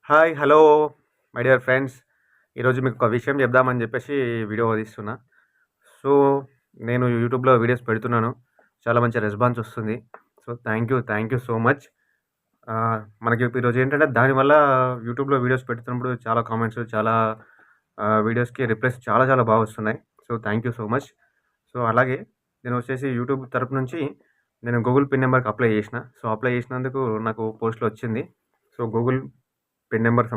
Hi! Hello! My dear friends. ఈరోజు మీకు ఒక విషయం చెప్దామని చెప్పేసి వీడియో తీస్తున్నా. సో, నేను యూట్యూబ్‌లో వీడియోస్ పెడుతున్నాను. చాలా మంచి రెస్పాన్స్ వస్తుంది. So, thank you so much. మనకి ఈరోజు ఏంటంటే దానివల్ల యూట్యూబ్‌లో వీడియోస్ పెడుతున్నప్పుడు చాలా కామెంట్స్, చాలా వీడియోస్‌కి రిప్లైస్ చాలా చాలా బాగా వస్తున్నాయి. So, thank you so much. So, అలాగే నేను వచ్చేసి యూట్యూబ్ తరపు నుంచి నేను గూగుల్ పిన్ నంబర్‌కి అప్లై చేసిన. సో, అప్లై చేసినందుకు నాకు పోస్ట్‌లో వచ్చింది. సో, గూగుల్ పిన్ నంబర్‌కి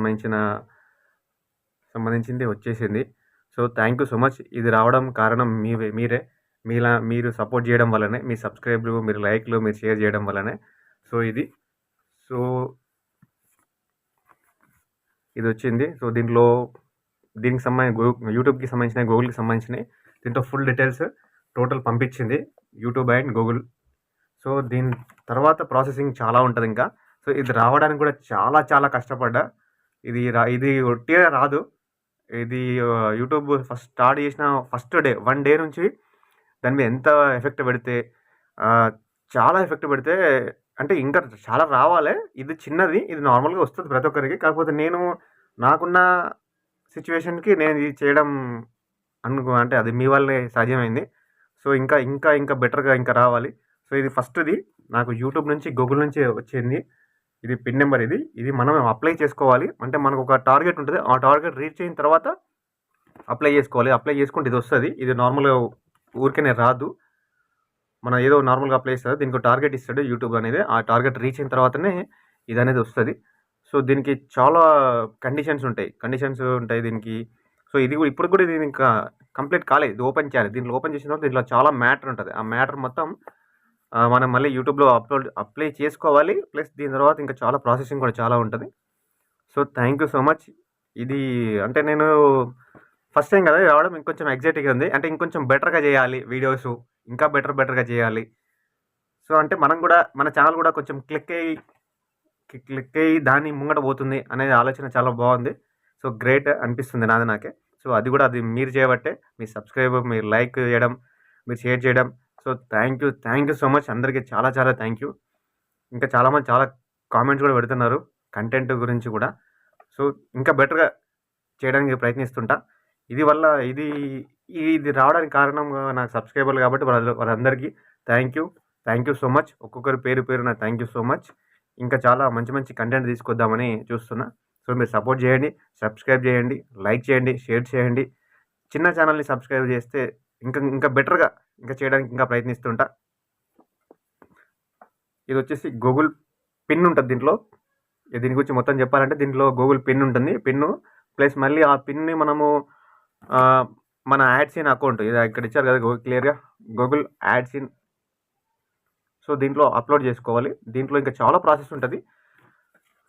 సంబంధించింది వచ్చేసింది. So, thank you so much. ఇది రావడం కారణం మీరే. మీరు సపోర్ట్ చేయడం వల్లనే, మీ సబ్‌స్క్రైబ్‌లు, మీరు లైక్‌లు, మీరు షేర్ చేయడం వల్లనే. So, so, ఇదొచ్చింది. సో, దీనికి యూట్యూబ్‌కి సంబంధించినయి, గూగుల్‌కి సంబంధించినయి. దీంట్లో ఫుల్ డీటెయిల్స్ టోటల్ పంపించింది యూట్యూబ్ అండ్ గూగుల్. సో, దీని తర్వాత ప్రాసెసింగ్ చాలా ఉంటదింకా. సో, ఇది రావడానికి కూడా చాలా చాలా కష్టపడ్డా. ఇది ఒట్టిగా రాదు. ఇది యూట్యూబ్ ఫస్ట్ స్టార్ట్ చేసిన ఫస్ట్ డే 1 డే నుంచి దాని మీద ఎంత ఎఫెక్ట్ పెడితే ఆహ్, చాలా ఎఫెక్ట్ పెడితే అంటే ఇంకా చాలా రావాలే. ఇది చిన్నది. ఇది నార్మల్‌గా వస్తది ప్రతి ఒక్కరికి. కాకపోతే నాకున్న సిట్యుయేషన్‌కి నేను ఇది చేయడం అంటే అది మీ వల్లే సాధ్యమైంది. సో, ఇంకా బెటర్‌గా ఇంకా రావాలి. సో, ఇది ఫస్ట్‌ది నాకు యూట్యూబ్ నుంచి, గూగుల్ నుంచి వచ్చింది. ఇది పిన్ నంబర్ ఇది. ఇది మనం అప్లై చేసుకోవాలి. అంటే మనకొక టార్గెట్ ఉంటది. ఆ టార్గెట్ రీచ్ అయిన తర్వాత అప్లై చేసుకోవాలి. అప్లై చేసుకుంటే ఇదొస్తది. ఇది నార్మల్‌గా ఊరికేనే రాదు. మనం ఏదో నార్మల్‌గా అప్లై చేస్తారు. దీనికో టార్గెట్ ఇస్తాడు యూట్యూబ్ అనేది. ఆ టార్గెట్ రీచ్ అయిన తర్వాతనే ఇదనేది వస్తది. సో, దీనికి చాలా కండిషన్స్ ఉంటాయి దీనికి. సో, ఇప్పటికి కూడా ఇది ఇంకా కంప్లీట్ కాలేదు. ఇది ఓపెన్ చేయాలి. దీంట్లో ఓపెన్ చేసిన తర్వాత దీంట్లో చాలా మ్యాటర్ ఉంటది. ఆ మ్యాటర్ మొత్తం మనం మళ్ళీ యూట్యూబ్‌లో అప్లై చేసుకోవాలి. ప్లస్ దీని తర్వాత ఇంకా చాలా ప్రాసెసింగ్ కూడా చాలా ఉంటది. So, thank you so much. ఇది అంటే నేను ఫస్ట్ టైమ్ కదా! ఇది రావడం ఇంకొంచెం ఎక్సైటింగ్‌గా ఉంది. అంటే ఇంకొంచెం బెటర్‌గా చేయాలి వీడియోసు. ఇంకా బెటర్‌గా చేయాలి. సో, అంటే మనం గూడా మన ఛానెల్ గూడా కొంచెం క్లిక్ అయ్యి దాని ముంగట పోతుంది అనే ఆలోచన చాలా బావుంది. సో, గ్రేట్ అనిపిస్తుంది నాకే. సో, అది మీరు చేయబట్టే. మీ సబ్‌స్క్రైబ్, మీరు లైక్ చేయడం, మీరు షేర్ చేయడం. So, thank you so much. అందరికి చాలా చాలా థ్యాంక్ యూ. ఇంకా చాలామంది చాలా కామెంట్స్ గూడా పెడుతున్నారు. కంటెంట్ గురించి గూడా. సో, ఇంకా బెటర్‌గా చేయడానికి ప్రయత్నిస్తుంటా. ఇది వల్ల ఇది ఇది రావడానికి కారణం నాకు సబ్‌స్క్రైబర్లు కాబట్టి వాళ్ళందరికీ thank you. Thank you so much. ఒక్కొక్కరి పేరున థ్యాంక్ యూ సో మచ్. ఇంకా చాలా మంచి కంటెంట్ తీసుకొద్దామని చూస్తున్నా. సో, మీరు సపోర్ట్ చేయండి, సబ్‌స్క్రైబ్ చేయండి, లైక్ చేయండి, షేర్ చేయండి. చిన్న ఛానెల్‌ని సబ్‌స్క్రైబ్ చేస్తే ఇంకా బెటర్‌గా ఇంకా చేయడానికి ఇంకా ప్రయత్నిస్తుంటా. ఇదొచ్చేసి గూగుల్ పిన్ ఉంటది దీంట్లో. దీని గురించి మొత్తం చెప్పాలంటే దీంట్లో గూగుల్ పిన్ ఉంటుంది. పిన్ను ప్లస్ మళ్ళీ ఆ పిన్‌ని మనము ఆహ్, మన యాడ్సిన్ అకౌంట్ ఇక్కడ ఇచ్చారు కదా! క్లియర్‌గా గూగుల్ యాడ్సిన్. సో, దీంట్లో అప్‌లోడ్ చేసుకోవాలి. దీంట్లో ఇంకా చాలా ప్రాసెస్ ఉంటది.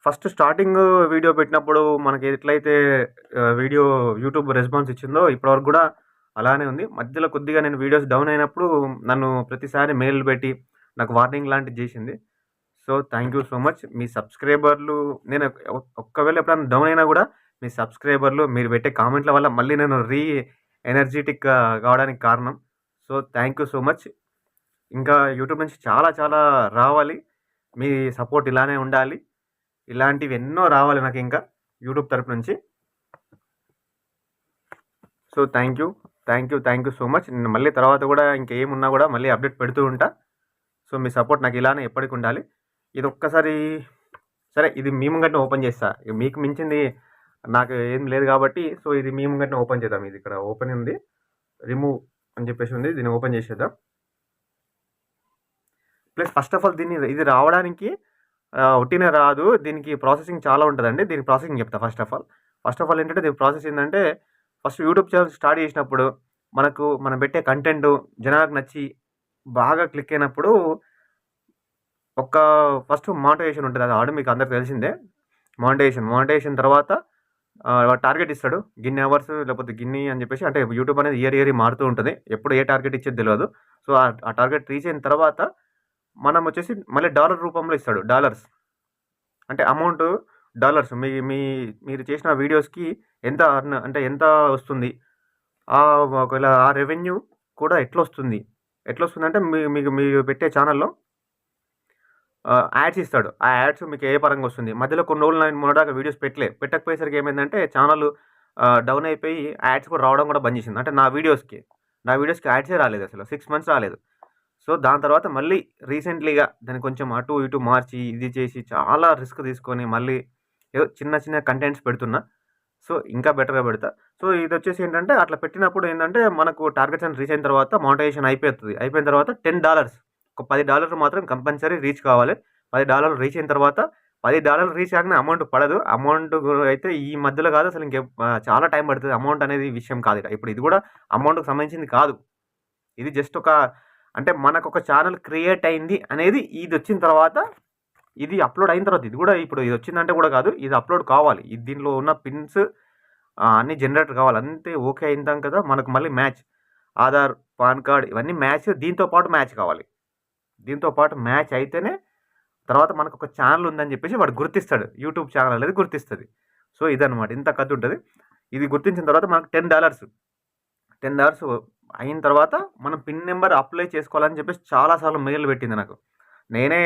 ఫస్ట్ స్టార్టింగ్ వీడియో పెట్టినప్పుడు మనకి ఎట్లయితే వీడియో యూట్యూబ్ రెస్పాన్స్ ఇచ్చిందో ఇప్పటివరకు గూడా అలానే ఉంది. మధ్యలో కొద్దిగా నేను వీడియోస్ డౌన్ అయినప్పుడు నన్ను ప్రతిసారి మెయిల్ పెట్టి నాకు వార్నింగ్ లాంటిది చేసింది. So, thank you so much. మీ సబ్‌స్క్రైబర్లు నేను ఒక్కవేళ ఎప్పుడైనా డౌన్ అయినా గూడా మీ సబ్‌స్క్రైబర్లు మీరు పెట్టే కామెంట్‌ల వల్ల మళ్ళీ నేను ఎనర్జిటిక్‌గా కావడానికి కారణం. So, thank you so much. ఇంకా యూట్యూబ్ నుంచి చాలా చాలా రావాలి. మీ సపోర్ట్ ఇలానే ఉండాలి. ఇలాంటివి ఎన్నో రావాలి నాకింకా యూట్యూబ్ తరపు నుంచి. So, thank you so much. నేను మళ్ళీ తర్వాత గూడా ఇంకేమున్నా గూడా మళ్ళీ అప్డేట్ పెడుతూ ఉంటా. సో, మీ సపోర్ట్ నాకు ఇలానే ఎప్పటికి ఉండాలి. ఇదొక్కసారి సరే ఇది మీ ముంగటనే ఓపెన్ చేస్తా. మీకు మించింది నాకు ఏం లేదు కాబట్టి సో, ఇది మీ ముంగటనే ఓపెన్ చేద్దాం. ఇది ఇక్కడ ఓపెన్ ఉంది. రిమూవ్ అని చెప్పేసి ఉంది. దీన్ని ఓపెన్ చేసేద్దాం. ప్లస్ ఫస్ట్ ఆఫ్ ఆల్ ఇది రావడానికి ఉట్టినే రాదు. దీనికి ప్రాసెసింగ్ చాలా ఉంటదండి. దీని ప్రాసెసింగ్ చెప్తా ఫస్ట్ ఆఫ్ ఆల్ ఏంటంటే దీని ప్రాసెస్ ఏందంటే ఫస్ట్ యూట్యూబ్ ఛానెల్ స్టార్ట్ చేసినప్పుడు మనం పెట్టే కంటెంట్ జనాలకు నచ్చి బాగా క్లిక్ అయినప్పుడు ఒక ఫస్ట్ మానిటైజేషన్ ఉంటది. అది ఆల్రెడీ మీకు అందరికి తెలిసిందే. మానిటైజేషన్ తర్వాత టార్గెట్ ఇస్తాడు. గిన్ని అవర్స్ లేకపోతే గిన్ని అని చెప్పేసి అంటే యూట్యూబ్ అనేది ఇయర్ మారుతూ ఉంటది. ఎప్పుడు ఏ టార్గెట్ ఇచ్చేది తెలవదు. సో, ఆ టార్గెట్ రీచ్ అయిన తర్వాత మనం వచ్చేసి మళ్ళీ డాలర్ రూపంలో ఇస్తాడు. డాలర్స్ అంటే అమౌంట్ డాలర్స్ మీరు చేసిన వీడియోస్‌కి ఎంత వస్తుంది? ఒకవేళ ఆ రెవెన్యూ కూడా ఎట్లొస్తుందంటే మీకు మీరు పెట్టే ఛానెల్‌లో యాడ్స్ ఇస్తాడు. ఆ యాడ్స్ మీకు ఏ పరంగా వస్తుంది. మధ్యలో కొన్ని రోజులు నేను మొన్నటిదాకా వీడియోస్ పెట్టకపోయేసరికి ఏమైందంటే ఛానల్ డౌన్ అయిపోయి యాడ్స్ కూడా రావడం కూడా బంద్ చేసింది. అంటే నా వీడియోస్‌కి యాడ్సే రాలేదు అసలు. 6 మంత్స్ రాలేదు. సో, దాని తర్వాత మళ్ళీ రీసెంట్‌లీగా దాన్ని కొంచెం అటు ఇటు మార్చి, ఇది చేసి చాలా రిస్క్ తీసుకొని మళ్ళీ ఏదో చిన్న చిన్న కంటెంట్స్ పెడుతున్నా. సో, ఇంకా బెటర్‌గా పెడతా. సో, ఇదొచ్చేసి ఏంటంటే అట్లా పెట్టినప్పుడు ఏంటంటే మనకు టార్గెట్స్ అని రీచ్ అయిన తర్వాత మానిటైజేషన్ అయిపోతది. అయిపోయిన తర్వాత $10 ఒక $10 మాత్రం కంపల్సరీ రీచ్ కావాలి. $10 రీచ్ అయిన తర్వాత $10 రీచ్ కాగానే అమౌంట్ పడదు. అమౌంట్ అయితే ఈ మధ్యలో కాదు అసలు చాలా టైం పడుతది. అమౌంట్ అనేది విషయం కాదు ఇక. ఇప్పుడు ఇది కూడా అమౌంట్‌కి సంబంధించింది కాదు. ఇది జస్ట్ అంటే మనకొక ఛానల్ క్రియేట్ అయింది అనేది ఇదొచ్చిన తర్వాత, ఇది అప్లోడ్ అయిన తర్వాత, ఇది కూడా ఇప్పుడు ఇది వచ్చిందంటే కూడా కాదు, ఇది అప్లోడ్ కావాలి. ఇది దీనిలో ఉన్న పిన్స్ అన్నీ జనరేట్ కావాలి. అంతే ఓకే అయిందాం కదా, మనకు మళ్ళీ మ్యాచ్ ఆధార్, పాన్ కార్డ్ ఇవన్నీ మ్యాచ్, దీంతో పాటు మ్యాచ్ కావాలి. దీంతో పాటు మ్యాచ్ అయితేనే తర్వాత మనకు ఒక ఛానల్ ఉందని చెప్పేసి వాడు గుర్తిస్తాడు. యూట్యూబ్ ఛానల్ అనేది గుర్తిస్తుంది. సో, ఇదనమాట. ఇంత కథ ఉంటుంది. ఇది గుర్తించిన తర్వాత మనకు $10 అయిన తర్వాత మనం పిన్ నెంబర్ అప్లై చేసుకోవాలని చెప్పేసి చాలాసార్లు మెయిల్ పెట్టింది నాకు. నేనే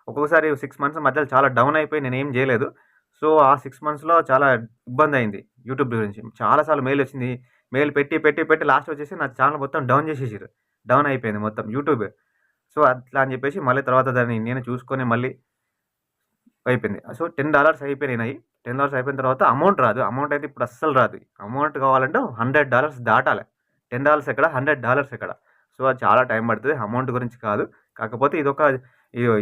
ఒక్కొక్కసారి 6 మంత్స్ మధ్యలో చాలా డౌన్ అయిపోయి నేనేం చేయలేదు. సో, ఆ 6 మంత్స్‌లో చాలా ఇబ్బంది అయింది యూట్యూబ్ గురించి. చాలాసార్లు మెయిల్ వచ్చింది. మెయిల్ పెట్టి లాస్ట్ వచ్చేసి నా ఛానల్ మొత్తం డౌన్ చేసేసిర్రు. డౌన్ అయిపోయింది మొత్తం యూట్యూబే. సో, అట్లా అని చెప్పేసి మళ్ళీ తర్వాత దాన్ని నేను చూసుకొని మళ్ళీ అయిపోయింది. సో, $10 అయిపోయినాయి. $10 అయిపోయిన తర్వాత అమౌంట్ రాదు. అమౌంట్ అయితే ఇప్పుడు అస్సలు రాదు. అమౌంట్ కావాలంటే $100 దాటాలి. $10 ఎక్కడ, $100 ఎక్కడ. సో, అది చాలా టైం పడుతుంది. అమౌంట్ గురించి కాదు. కాకపోతే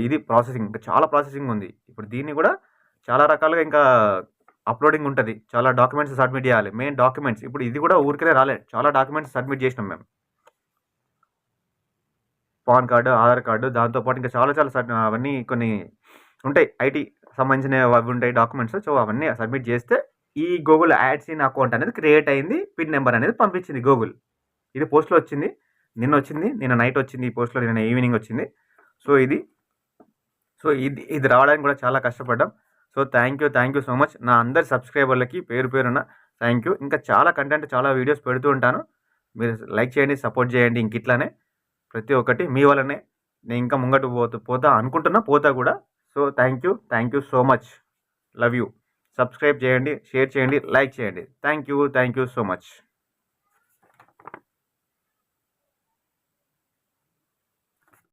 ఇది ప్రాసెసింగ్. ఇంకా చాలా ప్రాసెసింగ్ ఉంది. ఇప్పుడు దీన్ని కూడా చాలా రకాలుగా ఇంకా అప్లోడింగ్ ఉంటుంది. చాలా డాక్యుమెంట్స్ సబ్మిట్ చేయాలి. మెయిన్ డాక్యుమెంట్స్ ఇప్పుడు ఇది కూడా ఊరికనే రాలేదు. చాలా డాక్యుమెంట్స్ సబ్మిట్ చేసినాం మేము. పాన్ కార్డు, ఆధార్ కార్డు, దాంతోపాటు ఇంకా చాలా అవన్నీ కొన్ని ఉంటాయి. ఐటీ సంబంధించినవి అవి ఉంటాయి డాక్యుమెంట్స్. సో, అవన్నీ సబ్మిట్ చేస్తే ఈ గూగుల్ యాడ్స్ ఇన్ అకౌంట్ అనేది క్రియేట్ అయింది. పిన్ నెంబర్ అనేది పంపించింది గూగుల్. ఇది పోస్ట్‌లో వచ్చింది. నిన్న నైట్ వచ్చింది. ఈ పోస్ట్‌లో నిన్న ఈవినింగ్ వచ్చింది. సో, ఇది రావడానికి కూడా చాలా కష్టపడ్డాం. So, thank you so much. నా అందరి సబ్స్క్రైబర్లకి పేరున థ్యాంక్ యూ. ఇంకా చాలా కంటెంట్, చాలా వీడియోస్ పెడుతూ ఉంటాను. మీరు లైక్ చేయండి, సపోర్ట్ చేయండి. ఇంక ఇట్లానే ప్రతి ఒక్కటి మీ వల్లనే నేను ఇంకా ముంగట పోతా అనుకుంటున్నా, పోతా కూడా. So, thank you so much. Love you. Subscribe చేయండి, షేర్ చేయండి, లైక్ చేయండి. Thank you so much.